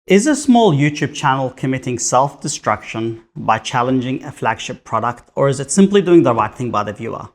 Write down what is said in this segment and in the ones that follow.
Is a small YouTube channel committing self-destruction by challenging a flagship product, or is it simply doing the right thing by the viewer?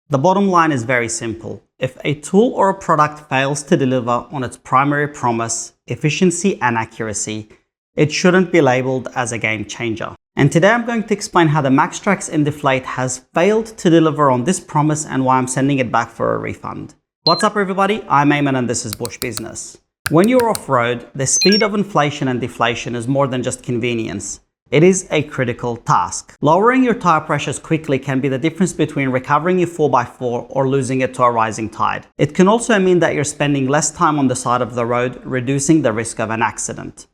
The bottom line is very simple. If a tool or a product fails to deliver on its primary promise, efficiency and accuracy, it shouldn't be labeled as a game changer. And today I'm going to explain how the MaxTrax Indeflate has failed to deliver on this promise and why I'm sending it back for a refund. What's up everybody, I'm Eamon and this is Bush Business. When you're off-road, the speed of inflation and deflation is more than just convenience. It is a critical task. Lowering your tire pressures quickly can be the difference between recovering your 4x4 or losing it to a rising tide. It can also mean that you're spending less time on the side of the road, reducing the risk of an accident.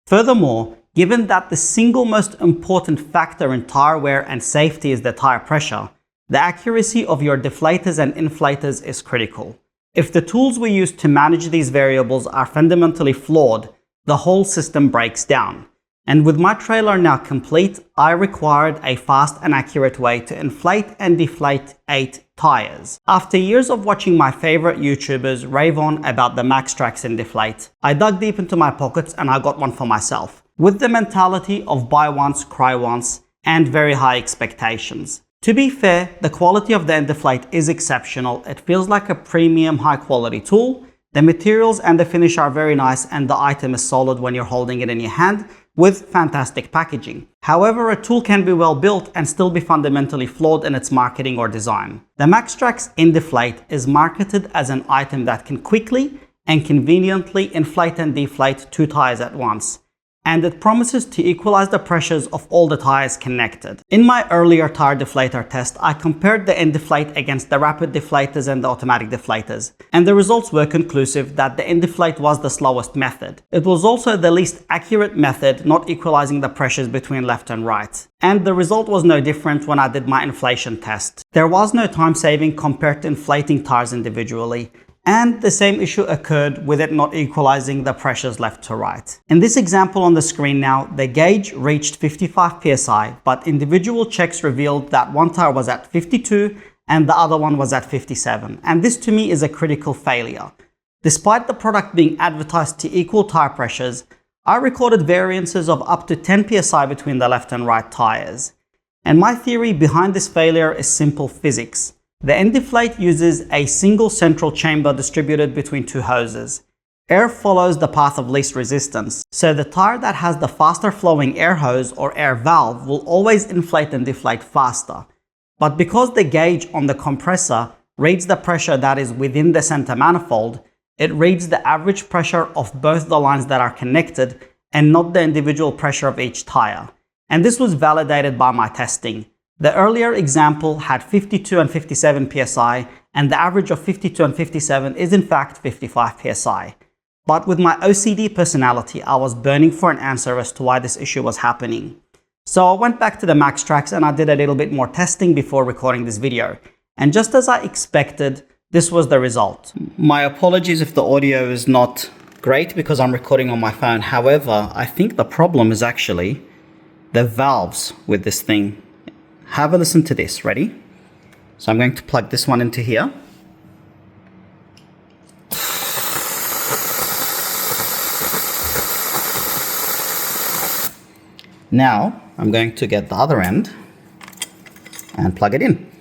Furthermore, given that the single most important factor in tire wear and safety is the tire pressure, the accuracy of your deflators and inflators is critical. If the tools we use to manage these variables are fundamentally flawed, the whole system breaks down. And with my trailer now complete, I required a fast and accurate way to inflate and deflate 8 tires. After years of watching my favorite YouTubers rave on about the MaxTrax Indeflate, I dug deep into my pockets and I got one for myself, with the mentality of buy once, cry once, and very high expectations. To be fair, the quality of the Indeflate is exceptional. It feels like a premium high quality tool. The materials and the finish are very nice and the item is solid when you're holding it in your hand with fantastic packaging. However, a tool can be well built and still be fundamentally flawed in its marketing or design. The MaxTrax Indeflate is marketed as an item that can quickly and conveniently inflate and deflate 2 tires at once, and it promises to equalize the pressures of all the tires connected. In my earlier tire deflator test, I compared the Indeflate against the rapid deflators and the automatic deflators, and the results were conclusive that the Indeflate was the slowest method. It was also the least accurate method, not equalizing the pressures between left and right. And the result was no different when I did my inflation test. There was no time saving compared to inflating tires individually, and the same issue occurred with it not equalizing the pressures left to right. In this example on the screen now, the gauge reached 55 psi, but individual checks revealed that one tire was at 52 and the other one was at 57. And this to me is a critical failure. Despite the product being advertised to equal tire pressures, I recorded variances of up to 10 psi between the left and right tires. And my theory behind this failure is simple physics. The Indeflate uses a single central chamber distributed between 2 hoses. Air follows the path of least resistance, so the tire that has the faster flowing air hose or air valve will always inflate and deflate faster. But because the gauge on the compressor reads the pressure that is within the center manifold, it reads the average pressure of both the lines that are connected and not the individual pressure of each tire. And this was validated by my testing. The earlier example had 52 and 57 psi, and the average of 52 and 57 is in fact 55 psi. But with my OCD personality, I was burning for an answer as to why this issue was happening. So I went back to the MaxTrax and I did a little bit more testing before recording this video. And just as I expected, this was the result. My apologies if the audio is not great because I'm recording on my phone. However, I think the problem is actually the valves with this thing. Have a listen to this, ready? So I'm going to plug this one into here. Now I'm going to get the other end and plug it in.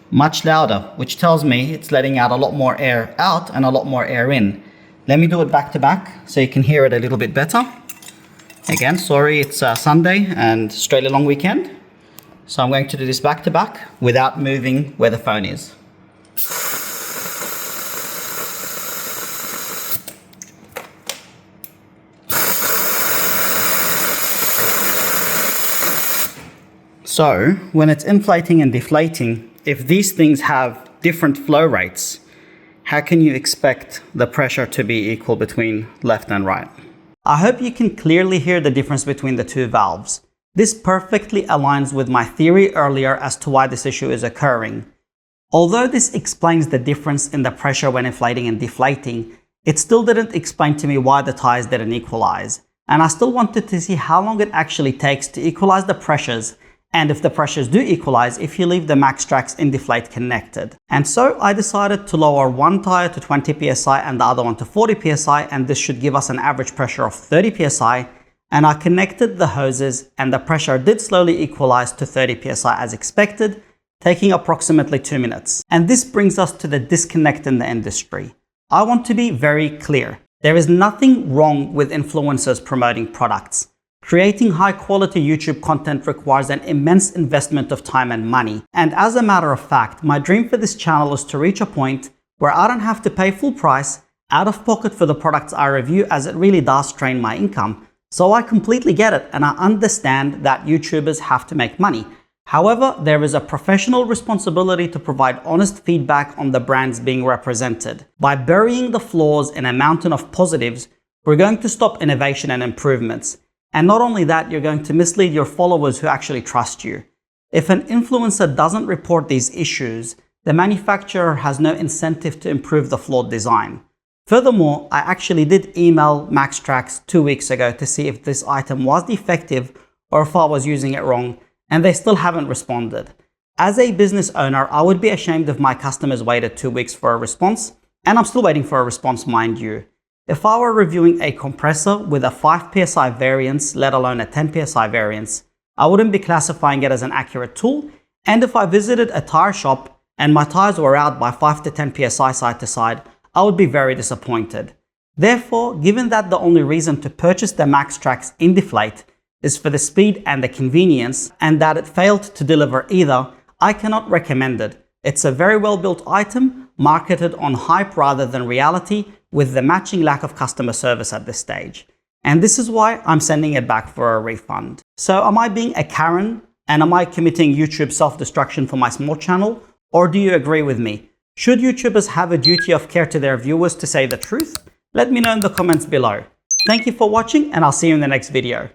Much louder, which tells me it's letting out a lot more air out and a lot more air in. Let me do it back to back so you can hear it a little bit better. Again, sorry, it's Sunday and Australia long weekend. So I'm going to do this back to back without moving where the phone is. So when it's inflating and deflating, if these things have different flow rates, how can you expect the pressure to be equal between left and right? I hope you can clearly hear the difference between the 2 valves. This perfectly aligns with my theory earlier as to why this issue is occurring. Although this explains the difference in the pressure when inflating and deflating, it still didn't explain to me why the tires didn't equalize. And I still wanted to see how long it actually takes to equalize the pressures and if the pressures do equalize if you leave the MaxTrax Indeflate connected. And so I decided to lower one tire to 20 psi and the other one to 40 psi, and this should give us an average pressure of 30 psi. And I connected the hoses and the pressure did slowly equalize to 30 psi as expected, taking approximately 2 minutes. And this brings us to the disconnect in the industry. I want to be very clear. There is nothing wrong with influencers promoting products. Creating high quality YouTube content requires an immense investment of time and money. And as a matter of fact, my dream for this channel is to reach a point where I don't have to pay full price out of pocket for the products I review, as it really does strain my income. So I completely get it, and I understand that YouTubers have to make money. However, there is a professional responsibility to provide honest feedback on the brands being represented. By burying the flaws in a mountain of positives, we're going to stop innovation and improvements. And not only that, you're going to mislead your followers who actually trust you. If an influencer doesn't report these issues, the manufacturer has no incentive to improve the flawed design. Furthermore, I actually did email MaxTrax 2 weeks ago to see if this item was defective or if I was using it wrong, and they still haven't responded. As a business owner, I would be ashamed if my customers waited 2 weeks for a response, and I'm still waiting for a response, mind you. If I were reviewing a compressor with a 5 psi variance, let alone a 10 psi variance, I wouldn't be classifying it as an accurate tool, and if I visited a tire shop and my tires were out by 5 to 10 psi side to side, I would be very disappointed. Therefore, given that the only reason to purchase the MaxTrax Indeflate is for the speed and the convenience, and that it failed to deliver either, I cannot recommend it. It's a very well built item, marketed on hype rather than reality, with the matching lack of customer service at this stage. And this is why I'm sending it back for a refund. So am I being a Karen, and am I committing YouTube self-destruction for my small channel? Or do you agree with me? Should YouTubers have a duty of care to their viewers to say the truth? Let me know in the comments below. Thank you for watching, and I'll see you in the next video.